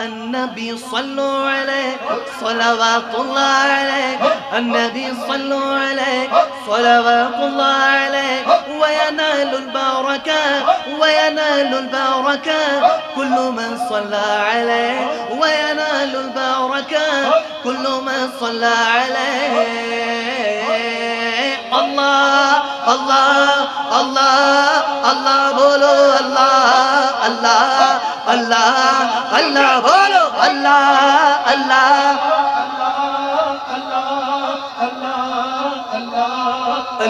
النبي صلوا عليه صلوات الله عليه النبي صلوا عليه صلوات الله عليه وينال البركة وينال البركة كل من صلى عليه وينال البركة كل من صلى عليه الله الله الله الله بولو الله الله الله الله بولو الله الله